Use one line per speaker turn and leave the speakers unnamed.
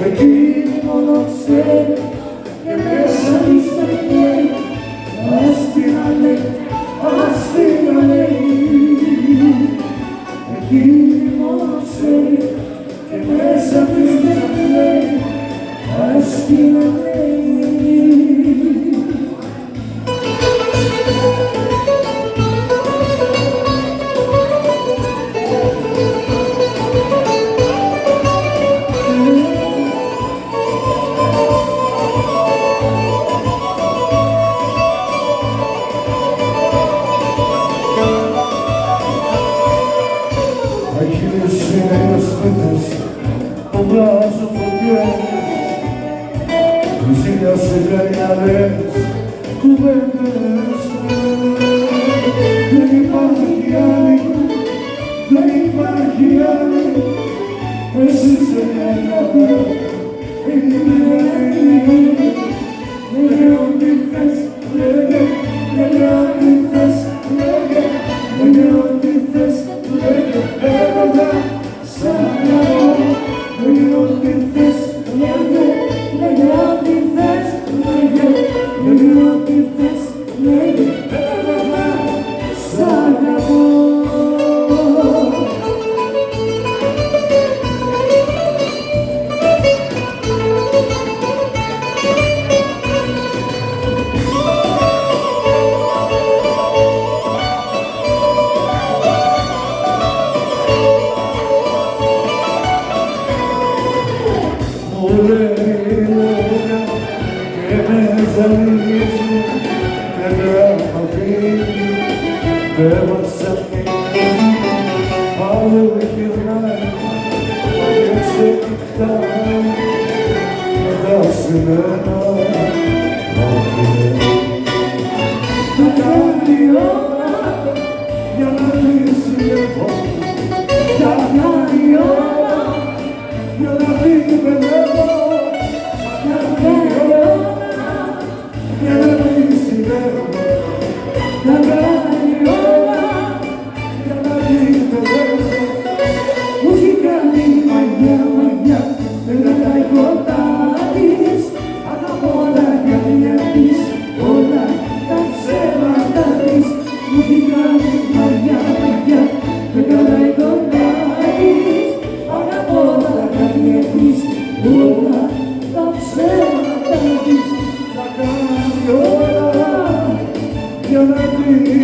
Εκείνη μόνο ξέρει και μέσα της τα κλαίει. Ας την αλέει, ας την αλέει. Εκείνη μόνο ξέρει και μέσα της τα κλαίει. Ας την αλέει. Εκείνες είναι οι σπίτες που βγάζουν φωτιές. Ζήλια σε γαϊναλές κουβέντες. Δεν υπάρχει άλλη, δεν υπάρχει άλλη. Εσύ σε γαϊναλέ, λέγε ό,τι θες, λέγε ό,τι θες, λέγε ό,τι θες, λέγε έρωτα σ' αγαπώ. Λέγε ό,τι θες, λέγε ό,τι θες, λέγε ό,τι θες, λέγε έρωτα σ' αγαπώ. Μου λέει λόγια και με ζαλίζει, δεν με αφήνει, δεν μας αφήνει. Άλλο γυρνάει και ξεκτάει, μετά σε μένα θα κάνει ώρα για να κλείσει εγώ, θα κάνει ώρα για να φύγει παιδεύω, για να φύγει ώρα για να κλείσει εγώ, θα κάνει ώρα για να φύγει παιδεύω. Μου έχει κάνει μαγιά, μαγιά, δεν κρατάει κοντά της, αγαπώ τα γυαλιά της, όλα τα ψέματα της. Μου έχει κάνει μαγιά, μαγιά, δεν κρατάει κοντά της, αγαπώ τα γυαλιά της, όλα τα ψέματα της. Θα κάνει όλα για να φύγει.